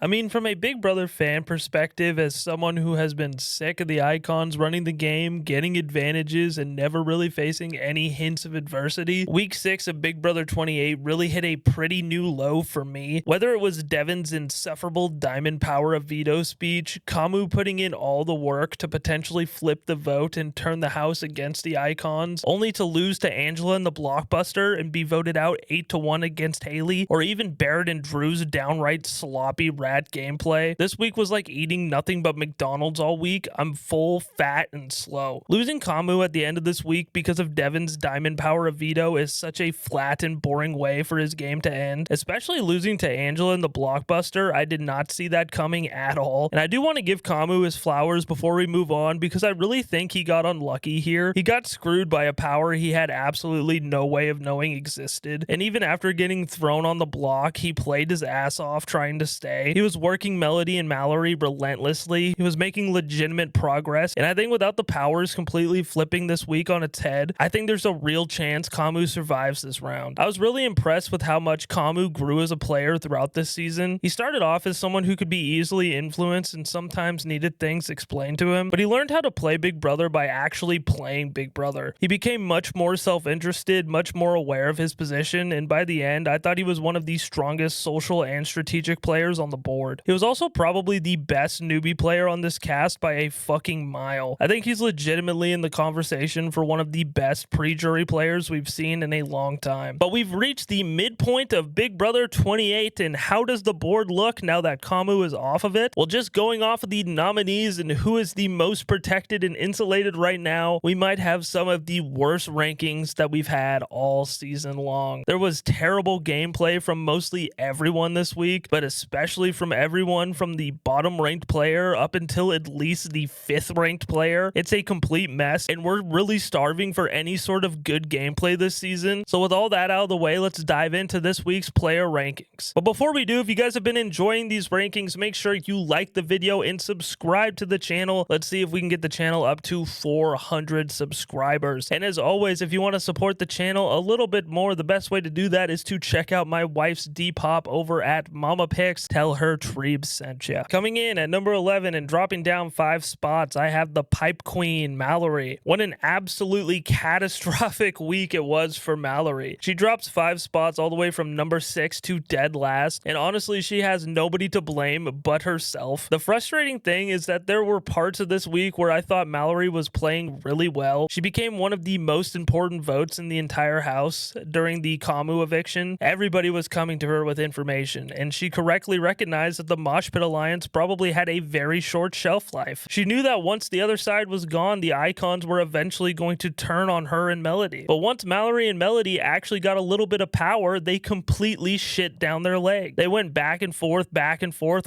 I mean, from a Big Brother fan perspective, as someone who has been sick of the icons running the game, getting advantages, and never really facing any hints of adversity, week 6 of Big Brother 28 really hit a pretty new low for me. Whether it was Devens' insufferable diamond power of veto speech, Kamu putting in all the work to potentially flip the vote and turn the house against the icons, only to lose to Angela in the blockbuster and be voted out 8-1 against Haley, or even Barrett and Drew's downright sloppy rat gameplay. This week was like eating nothing but McDonald's all week. I'm full, fat, and slow. Losing Kamu at the end of this week because of Devens' diamond power of veto is such a flat and boring way for his game to end, especially losing to Angela in the blockbuster. I did not see that coming at all, and I do want to give Kamu his flowers before we move on because I really think he got unlucky here. He got screwed by a power he had absolutely no way of knowing existed, and even after getting thrown on the block, he played his ass off trying to stay. He was working Melody and Mallory relentlessly. He was making legitimate progress, and I think without the powers completely flipping this week on its head, I think there's a real chance Kamu survives this round. I was really impressed with how much Kamu grew as a player throughout this season. He started off as someone who could be easily influenced and sometimes needed things explained to him, but he learned how to play Big Brother by actually playing Big Brother. He became much more self-interested, much more aware of his position, and by the end, I thought he was one of the strongest social and strategic players on the board. He was also probably the best newbie player on this cast by a fucking mile. I think he's legitimately in the conversation for one of the best pre-jury players we've seen in a long time. But we've reached the midpoint of Big Brother 28, and how does the board look now that Kamu is off of it? Well, just going off of the nominees and who is the most protected and insulated right now, we might have some of the worst rankings that we've had all season long. There was terrible gameplay from mostly everyone this week, but especially from everyone from the bottom ranked player up until at least the 5th ranked player. It's a complete mess, and we're really starving for any sort of good gameplay this season. So with all that out of the way, let's dive into this week's player rankings. But before we do, if you guys have been enjoying these rankings, make sure you like the video and subscribe to the channel. Let's see if we can get the channel up to 400 subscribers. And as always, if you want to support the channel a little bit more, the best way to do that is to check out my wife's Depop over at Mama Picks. Tell her Treeb sent ya. Coming in at number 11 and dropping down 5 spots, I have the Pipe Queen, Mallory. What an absolutely catastrophic week it was for Mallory. She drops 5 spots all the way from number 6 to dead last, and honestly, she has nobody to blame but herself. The frustrating thing is that there were parts of this week where I thought Mallory was playing really well. She became one of the most important votes in the entire house during the Kamu eviction. Everybody was coming to her with information, and she correctly recognized that the Mosh Pit Alliance probably had a very short shelf life. She knew that once the other side was gone, the icons were eventually going to turn on her and Melody. But once Mallory and Melody actually got a little bit of power, they completely shit down their leg. They went back and forth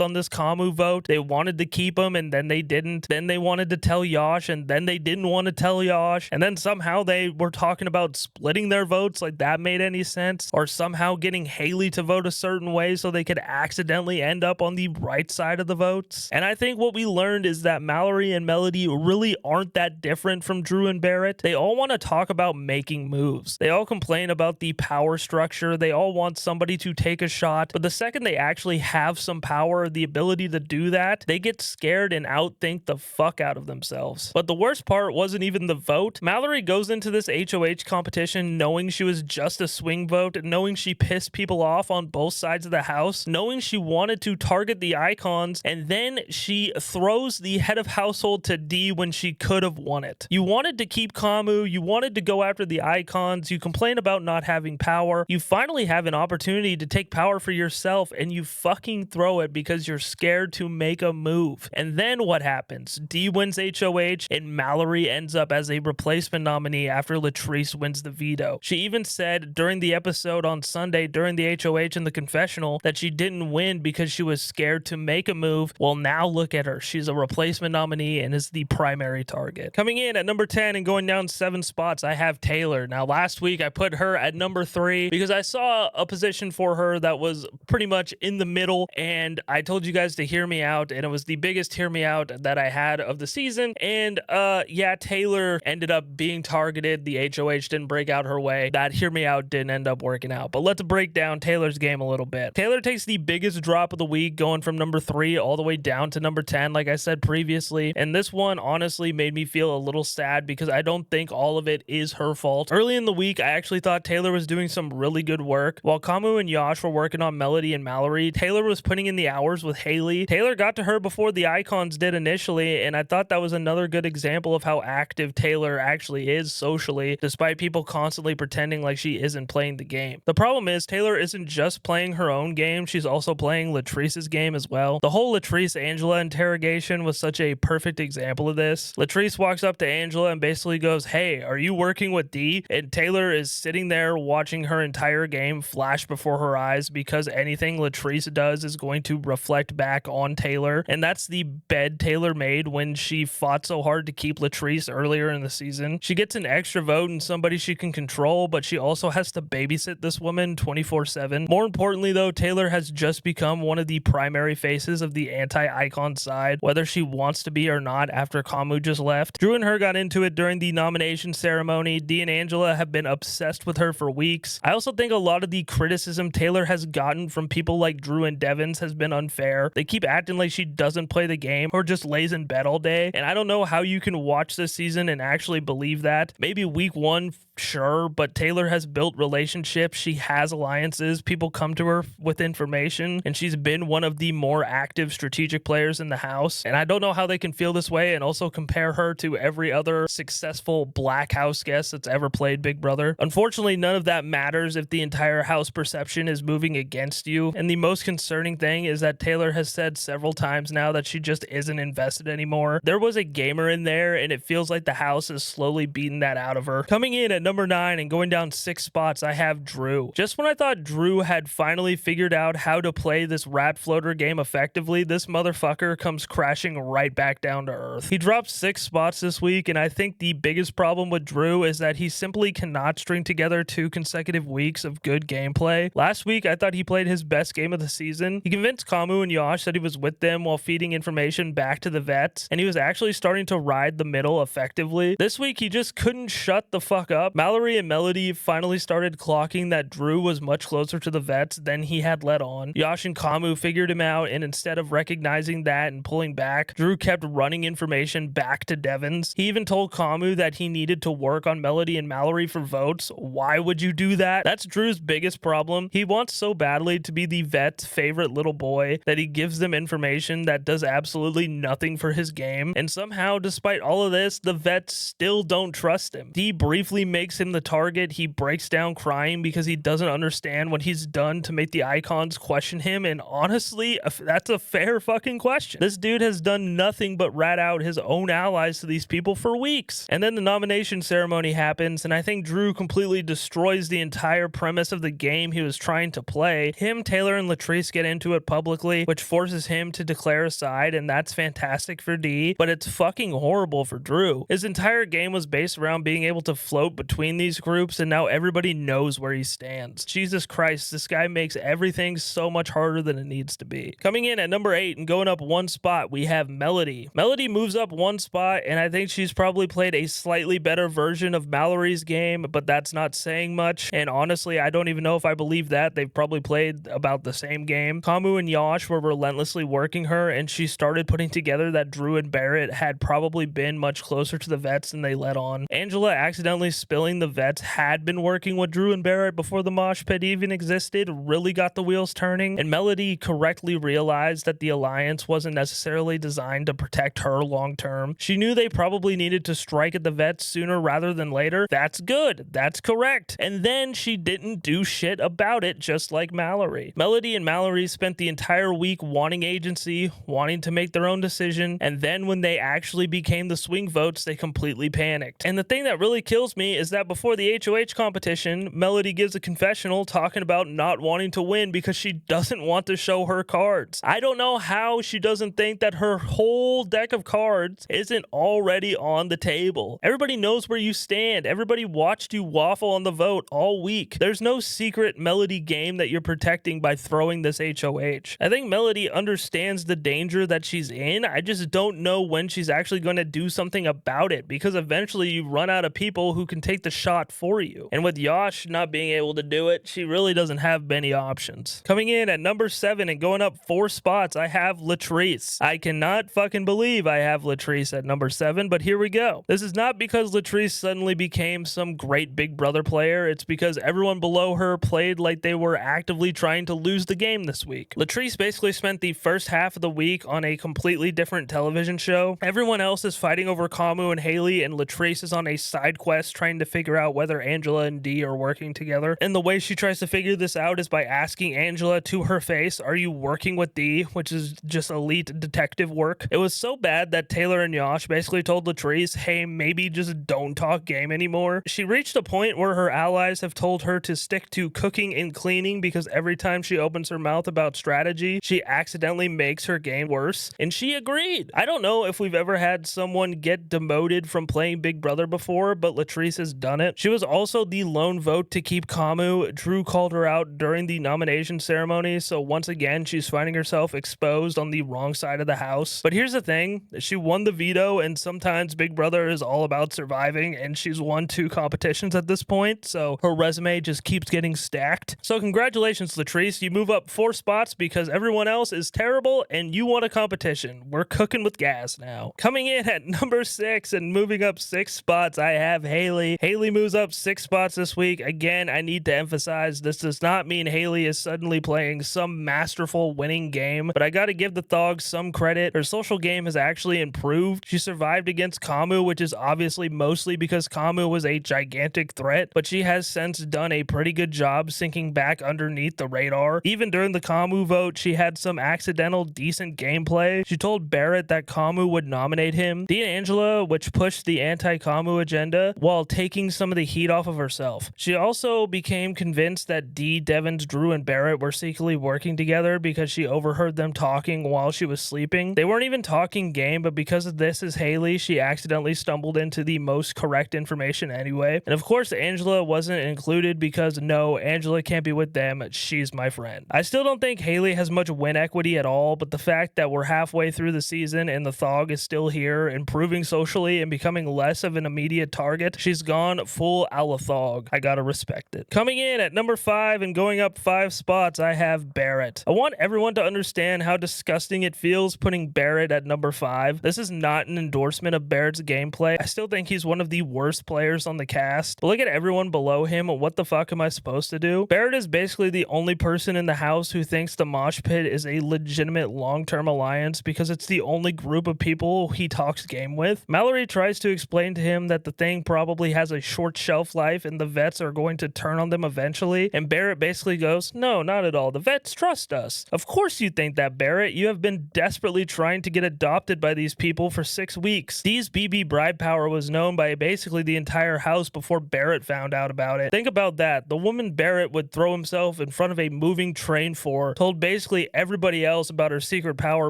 on this Kamu vote. They wanted to keep him, and then they didn't. Then they wanted to tell Yash, and then they didn't want to tell Yash. And then somehow they were talking about splitting their votes, like that made any sense. Or somehow getting Haley to vote a certain way so they could accidentally end up on the right side of the votes. And I think what we learned is that Mallory and Melody really aren't that different from Drew and Barrett. They all want to talk about making moves. They all complain about the power structure. They all want somebody to take a shot. But the second they actually have some power, the ability to do that, they get scared and outthink the fuck out of themselves. But the worst part wasn't even the vote. Mallory goes into this HOH competition knowing she was just a swing vote, knowing she pissed people off on both sides of the house, knowing she wanted to target the icons, and then she throws the head of household to Dee when she could have won it. You wanted to keep Kamu, you wanted to go after the icons, you complain about not having power, you finally have an opportunity to take power for yourself, and you fucking throw it because you're scared to make a move. And then what happens? Dee wins HOH, and Mallory ends up as a replacement nominee after Latrice wins the veto. She even said during the episode on Sunday, during the HOH in the confessional, that she didn't win because she was scared to make a move. Well, now look at her. She's a replacement nominee and is the primary target. Coming in at number 10 and going down 7 spots, I have Taylor. Now, last week I put her at number 3 because I saw a position for her that was pretty much in the middle, and I told you guys to hear me out, and it was the biggest hear me out that I had of the season. And yeah, Taylor ended up being targeted. The HOH didn't break out her way. That hear me out didn't end up working out. But let's break down Taylor's game a little bit. Taylor takes the biggest drop of the week, going from number 3 all the way down to number 10, like I said previously. And this one honestly made me feel a little sad because I don't think all of it is her fault. Early in the week, I actually thought Taylor was doing some really good work. While Kamu and Yash were working on Melody and Mallory, Taylor was putting in the hours with Haley. Taylor got to her before the icons did initially, and I thought that was another good example of how active Taylor actually is socially, despite people constantly pretending like she isn't playing the game. The problem is Taylor isn't just playing her own game, she's also playing Latrice's game as well. The whole Latrice Angela interrogation was such a perfect example of this. Latrice walks up to Angela and basically goes, "Hey, are you working with Dee?" And Taylor is sitting there watching her entire game flash before her eyes because anything Latrice does is going to reflect back on Taylor. And that's the bed Taylor made when she fought so hard to keep Latrice earlier in the season. She gets an extra vote and somebody she can control, but she also has to babysit this woman 24/7. More importantly though, Taylor has just become one of the primary faces of the anti-icon side, whether she wants to be or not after Kamu just left. Drew and her got into it during the nomination ceremony. Dee and Angela have been obsessed with her for weeks. I also think a lot of the criticism Taylor has gotten from people like Drew and Devens has been unfair. They keep acting like she doesn't play the game or just lays in bed all day, and I don't know how you can watch this season and actually believe that. Maybe week 1, sure, but Taylor has built relationships, she has alliances, people come to her with information, and she's been one of the more active strategic players in the house. And I don't know how they can feel this way and also compare her to every other successful black house guest that's ever played Big Brother. Unfortunately, none of that matters if the entire house perception is moving against you. And the most concerning thing is that Taylor has said several times now that she just isn't invested anymore. There was a gamer in there, and it feels like the house is slowly beating that out of her. Coming in at number 9 and going down 6 spots, I have Drew. Just when I thought Drew had finally figured out how to play this rat floater game effectively, this motherfucker comes crashing right back down to earth. He dropped 6 spots this week, and I think the biggest problem with Drew is that he simply cannot string together 2 consecutive weeks of good gameplay. Last week, I thought he played his best game of the season. He convinced Kamu and Yash that he was with them while feeding information back to the vets, and he was actually starting to ride the middle effectively. This week, he just couldn't shut the fuck up. Mallory and Melody finally started clocking that Drew was much closer to the vets than he had let on. Yash and Kamu figured him out, and instead of recognizing that and pulling back, Drew kept running information back to Devens. He even told Kamu that he needed to work on Melody and Mallory for votes. Why would you do that? That's Drew's biggest problem. He wants so badly to be the vet's favorite little boy that he gives them information that does absolutely nothing for his game. And somehow, despite all of this, the vets still don't trust him. He briefly makes him the target. He breaks down crying because he doesn't understand what he's done to make the icons question him. And honestly, that's a fair fucking question. This dude has done nothing but rat out his own allies to these people for weeks. And then the nomination ceremony happens, and I think Drew completely destroys the entire premise of the game he was trying to play. Him, Taylor, and Latrice get into it publicly, which forces him to declare a side, and that's fantastic for Dee, but it's fucking horrible for Drew. His entire game was based around being able to float between these groups, and now everybody knows where he stands. Jesus Christ, this guy makes everything so much harder than it needs to be. Coming in at number 8 and going up 1 spot, we have Melody. Melody moves up 1 spot, and I think she's probably played a slightly better version of Mallory's game, but that's not saying much. And honestly, I don't even know if I believe that. They've probably played about the same game. Kamu and Yash were relentlessly working her, and she started putting together that Drew and Barrett had probably been much closer to the vets than they let on. Angela accidentally spilling the vets had been working with Drew and Barrett before the mosh pit even existed really got the wheels turning, and Melody correctly realized that the alliance wasn't necessarily designed to protect her long term. She knew they probably needed to strike at the vets sooner rather than later. That's good. That's correct. And then she didn't do shit about it, just like Mallory. Melody and Mallory spent the entire week wanting agency, wanting to make their own decision, and then when they actually became the swing votes, they completely panicked. And the thing that really kills me is that before the HOH competition, Melody gives a confessional talking about not wanting to win because she doesn't want to show her cards. I don't know how she doesn't think that her whole deck of cards isn't already on the table. Everybody knows where you stand. Everybody watched you waffle on the vote all week. There's no secret Melody game that you're protecting by throwing this HOH. I think Melody understands the danger that she's in. I just don't know when she's actually going to do something about it, because eventually you run out of people who can take the shot for you. And with Yash not being able to do it, she really doesn't have many options. Coming in at number 7 7 and going up 4 spots, I have Latrice. I cannot fucking believe I have Latrice at number 7, but here we go. This is not because Latrice suddenly became some great Big Brother player. It's because everyone below her played like they were actively trying to lose the game this week. Latrice basically spent the first half of the week on a completely different television show. Everyone else is fighting over Kamu and Haley, and Latrice is on a side quest trying to figure out whether Angela and Dee are working together. And the way she tries to figure this out is by asking Angela to her face, "Are you working with Dee?" which is just elite detective work. It was so bad that Taylor and Yash basically told Latrice, "Hey, maybe just don't talk game anymore." She reached a point where her allies have told her to stick to cooking and cleaning because every time she opens her mouth about strategy, she accidentally makes her game worse. And she agreed. I don't know if we've ever had someone get demoted from playing Big Brother before, but Latrice has done it. She was also the lone vote to keep Kamu. Drew called her out during the nomination ceremony, so once again, she's finding herself exposed on the wrong side of the house. But here's the thing, she won the veto, and sometimes Big Brother is all about surviving, and she's won 2 competitions at this point, so her resume just keeps getting stacked. So congratulations, Latrice, you move up 4 spots because everyone else is terrible, and you won a competition. We're cooking with gas now. Coming in at number 6 and moving up 6 spots, I have Haley. Haley moves up 6 spots this week. Again, I need to emphasize this does not mean Haley is suddenly playing some masterful winning game, but I gotta give the Thog some credit. Her social game has actually improved. She survived against Kamu, which is obviously mostly because Kamu was a gigantic threat, but she has since done a pretty good job sinking back underneath the radar. Even during the Kamu vote, she had some accidental decent gameplay. She told Barrett that Kamu would nominate him. Dee and Angela, which pushed the anti-Kamu agenda while taking some of the heat off of herself. She also became convinced that Dee, Devens, Drew, and Barrett were secretly working together because she overheard them talking while she was sleeping. They weren't even talking game, but because of this is Haley, she accidentally stumbled into the most correct information anyway. And of course, Angela wasn't included because no, Angela can't be with them. She's my friend. I still don't think Haley has much win equity at all, but the fact that we're halfway through the season and the Thog is still here, improving socially and becoming less of an immediate target, she's gone full a la Thog. I gotta respect it. Coming in at number 5 and going up 5 spots, I have Barrett. I want everyone to understand how disgusting it feels putting Barrett at number 5. This is not an endorsement of Barrett's gameplay. I still think he's one of the worst players on the cast. But look at everyone below him. What the fuck am I supposed to do? Barrett is basically the only person in the house who thinks the mosh pit is a legitimate long-term alliance because it's the only group of people he talks game with. Mallory tries to explain to him that the thing probably has a short shelf life and the vets are going to turn on them eventually, and Barrett basically goes, "No, not at all. The vets trust us." Of course you think that, Barrett. You have been desperately trying to get adopted by these people for 6 weeks. Dee's BB bride power was known by basically the entire house before Barrett found out about it. Think about that. The woman Barrett would throw himself in front of a moving train for told basically everybody else about her secret power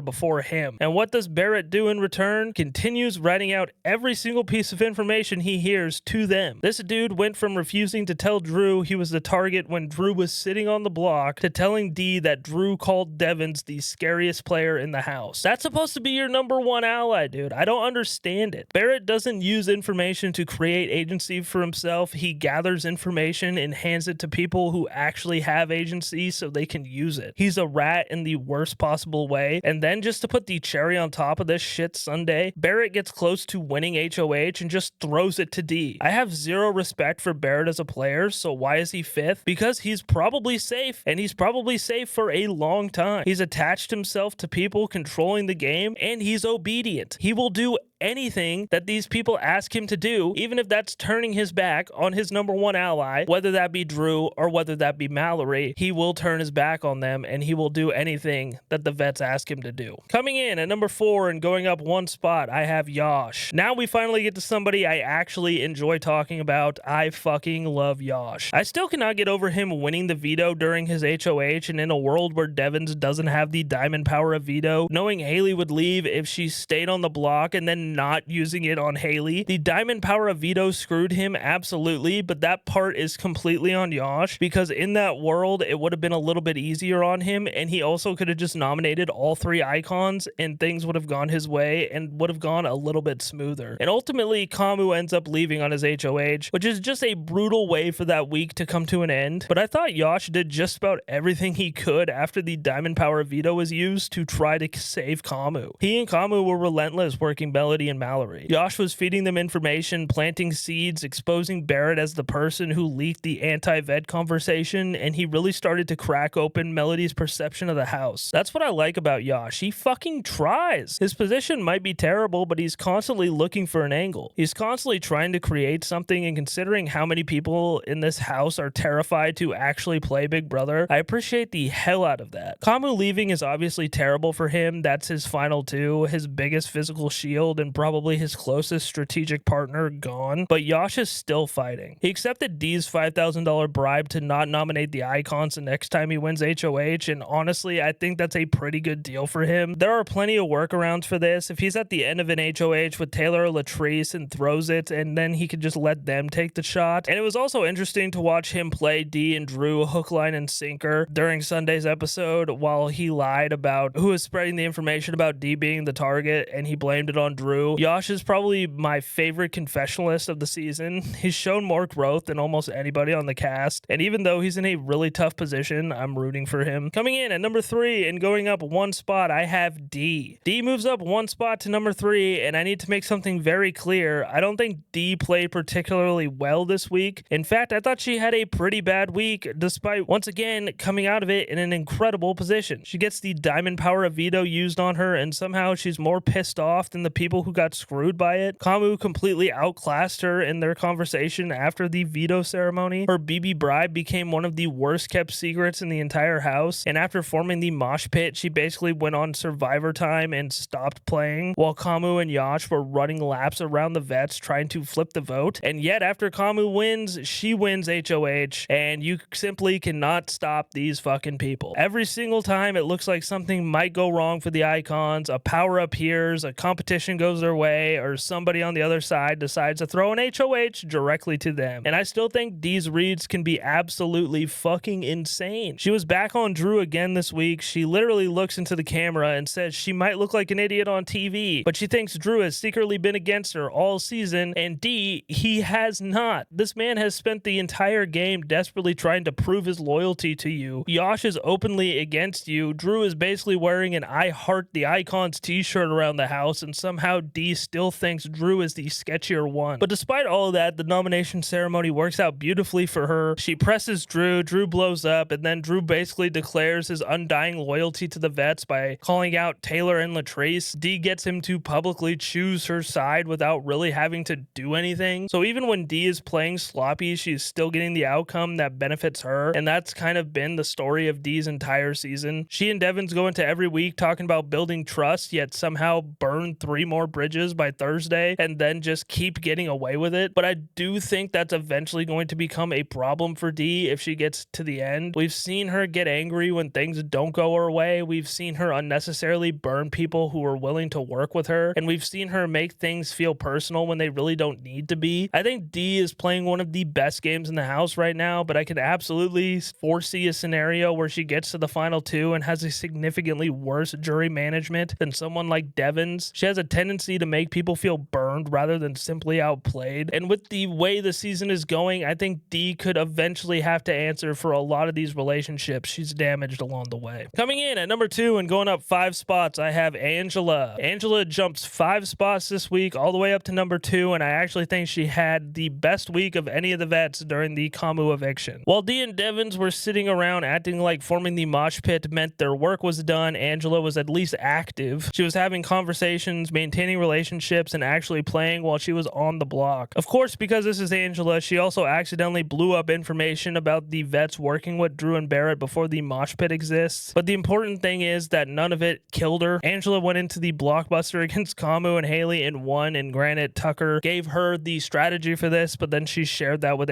before him. And what does Barrett do in return? Continues writing out every single piece of information he hears to them. This dude went from refusing to tell Drew he was the target when Drew was sitting on the block to telling Dee that Drew called Devens the scariest player in the house. That's supposed to be your number 1 ally, dude. I don't understand it. Barrett doesn't use information to create agency for himself. He gathers information and hands it to people who actually have agency so they can use it. He's a rat in the worst possible way. And then just to put the cherry on top of this shit sundae, Barrett gets close to winning HOH and just throws it to Dee. I have zero respect for Barrett as a player, so why is he 5th? Because he's probably safe, and he's probably safe for a long time. He's attached himself to people controlling the game, and he's obedient. He will do anything that these people ask him to do, even if that's turning his back on his number 1 ally, whether that be Drew or whether that be Mallory. He will turn his back on them and he will do anything that the vets ask him to do. Coming in at number 4 and going up 1 spot, I have Yash. Now we finally get to somebody I actually enjoy talking about. I fucking love Yash. I still cannot get over him winning the veto during his HOH, and in a world where Devens doesn't have the diamond power of veto, knowing Haley would leave if she stayed on the block and then not using it on Haley. The diamond power of Veto screwed him, absolutely, but that part is completely on Yash, because in that world, it would have been a little bit easier on him, and he also could have just nominated all 3 icons, and things would have gone his way and would have gone a little bit smoother. And ultimately, Kamu ends up leaving on his HOH, which is just a brutal way for that week to come to an end. But I thought Yash did just about everything he could after the diamond power of Veto was used to try to save Kamu. He and Kamu were relentless working Melody and Mallory. Yash was feeding them information, planting seeds, exposing Barrett as the person who leaked the anti-vet conversation, and he really started to crack open Melody's perception of the house. That's what I like about Yash. He fucking tries. His position might be terrible, but he's constantly looking for an angle. He's constantly trying to create something, and considering how many people in this house are terrified to actually play Big Brother, I appreciate the hell out of that. Kamu leaving is obviously terrible for him. That's his final 2, his biggest physical shield and probably his closest strategic partner gone, but Yash is still fighting. He accepted Dee's $5,000 bribe to not nominate the icons the next time he wins HOH, and honestly, I think that's a pretty good deal for him. There are plenty of workarounds for this. If he's at the end of an HOH with Taylor or Latrice and throws it, and then he could just let them take the shot. And it was also interesting to watch him play Dee and Drew hook, line, and sinker during Sunday's episode while he lied about who was spreading the information about Dee being the target, and he blamed it on Drew. Yash is probably my favorite confessionalist of the season. He's shown more growth than almost anybody on the cast, and even though he's in a really tough position, I'm rooting for him. Coming in at number 3 and going up 1 spot, I have Dee. Dee moves up 1 spot to number 3, and I need to make something very clear. I don't think Dee played particularly well this week. In fact, I thought she had a pretty bad week, despite once again coming out of it in an incredible position. She gets the diamond power of Veto used on her, and somehow she's more pissed off than the people who got screwed by it. Kamu completely outclassed her in their conversation after the veto ceremony. Her BB bribe became one of the worst kept secrets in the entire house, and after forming the mosh pit, she basically went on Survivor time and stopped playing, while Kamu and Yash were running laps around the vets trying to flip the vote. And yet after Kamu wins, she wins HOH, and you simply cannot stop these fucking people. Every single time it looks like something might go wrong for the icons, a power appears, a competition goes their way, or somebody on the other side decides to throw an HOH directly to them. And I still think Dee's reads can be absolutely fucking insane. She was back on Drew again this week. She literally looks into the camera and says she might look like an idiot on TV, but she thinks Drew has secretly been against her all season, and Dee, he has not. This man has spent the entire game desperately trying to prove his loyalty to you. Yash is openly against you. Drew is basically wearing an I Heart the Icons t-shirt around the house, and somehow Dee still thinks Drew is the sketchier one. But despite all of that, the nomination ceremony works out beautifully for her. She presses Drew, Drew blows up, and then Drew basically declares his undying loyalty to the vets by calling out Taylor and Latrice. Dee gets him to publicly choose her side without really having to do anything. So even when Dee is playing sloppy, she's still getting the outcome that benefits her, and that's kind of been the story of Dee's entire season. She and Devens go into every week talking about building trust, yet somehow burn 3 more bridges by Thursday and then just keep getting away with it. But I do think that's eventually going to become a problem for Dee if she gets to the end. We've seen her get angry when things don't go her way. We've seen her unnecessarily burn people who are willing to work with her, and we've seen her make things feel personal when they really don't need to be. I think Dee is playing one of the best games in the house right now, but I could absolutely foresee a scenario where she gets to the final 2 and has a significantly worse jury management than someone like Devens. She has a tendency to make people feel burned rather than simply outplayed, and with the way the season is going, I think Dee could eventually have to answer for a lot of these relationships she's damaged along the way. Coming in at number 2 and going up 5 spots, I have Angela. Angela jumps 5 spots this week all the way up to number 2, and I actually think she had the best week of any of the vets during the Kamu eviction. While Dee and Devens were sitting around acting like forming the mosh pit meant their work was done, Angela was at least active. She was having conversations, maintaining relationships, and actually accidentally playing while she was on the block. Of course, because this is Angela, she also accidentally blew up information about the vets working with Drew and Barrett before the mosh pit exists. But the important thing is that none of it killed her. Angela went into the blockbuster against Kamu and Haley and won, and granted, Tucker gave her the strategy for this, but then she shared that with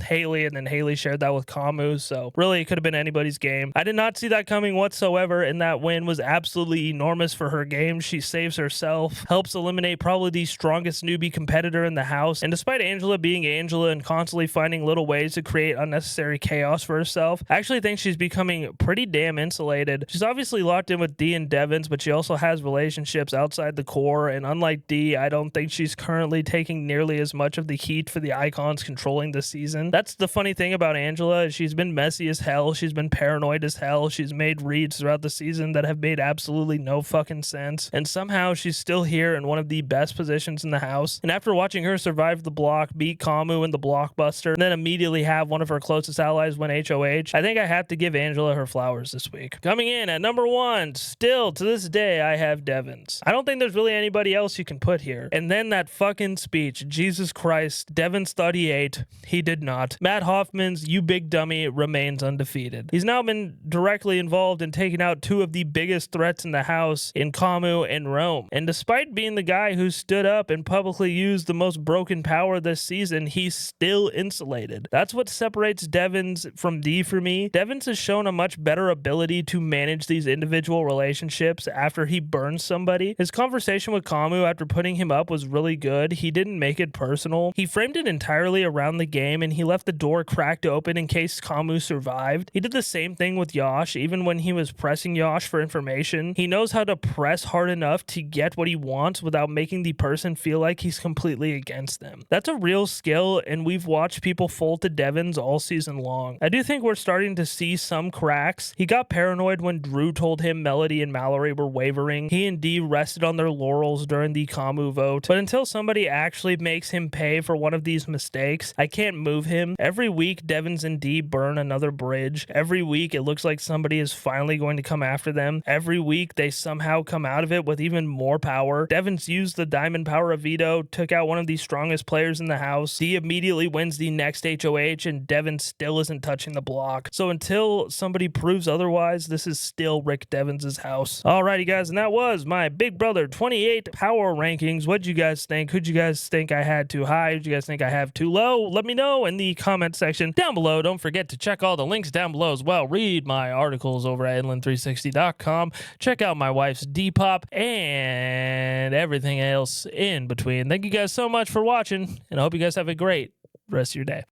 Haley, and then Haley shared that with Kamu, so really it could have been anybody's game. I did not see that coming whatsoever, and that win was absolutely enormous for her game. She saves herself, helps eliminate probably the strongest newbie competitor in the house, and despite Angela being Angela and constantly finding little ways to create unnecessary chaos for herself, I actually think she's becoming pretty damn insulated. She's obviously locked in with Dee and Devens, but she also has relationships outside the core, and unlike Dee, I don't think she's currently taking nearly as much of the heat for the icons controlling the season. That's the funny thing about Angela, is she's been messy as hell, she's been paranoid as hell, she's made reads throughout the season that have made absolutely no fucking sense, and somehow she's still here in one of the best positions in the house. And after watching her survive the block, beat Kamu in the blockbuster, and then immediately have one of her closest allies win HOH, I think I have to give Angela her flowers this week. Coming in at number 1, still to this day, I have Devens. I don't think there's really anybody else you can put here. And then that fucking speech, Jesus Christ, Devens thought he ate. He did not. Matt Hoffman's "you big dummy" remains undefeated. He's now been directly involved in taking out 2 of the biggest threats in the house in Kamu and Rome. And despite being the guy who stood up and publicly used the most broken power this season, he's still insulated. That's what separates Devens from Dee for me. Devens has shown a much better ability to manage these individual relationships after he burns somebody. His conversation with Kamu after putting him up was really good. He didn't make it personal. He framed it entirely around the game, and he left the door cracked open in case Kamu survived. He did the same thing with Yash, even when he was pressing Yash for information. He knows how to press hard enough to get what he wants without making the person feel like he's completely against them. That's a real skill, and we've watched people fold to Devens all season long. I do think we're starting to see some cracks. He got paranoid when Drew told him Melody and Mallory were wavering. He and Dee rested on their laurels during the Kamu vote, but until somebody actually makes him pay for one of these mistakes, I can't move him. Every week, Devens and Dee burn another bridge. Every week, it looks like somebody is finally going to come after them. Every week, they somehow come out of it with even more power. Devens used the diamond power of Veto, took out one of the strongest players in the house. Dee immediately wins the next HOH, and Devens still isn't touching the block. So until somebody proves otherwise, this is still Rick Devens' house. Alrighty, guys, and that was my Big Brother 28 power rankings. What'd you guys think? Who'd you guys think I had too high? Who'd you guys think I have too low? Let me know in the comment section down below. Don't forget to check all the links down below as well. Read my articles over at inland360.com. Check out my wife's Depop and everything else in between. Thank you guys so much for watching, and I hope you guys have a great rest of your day.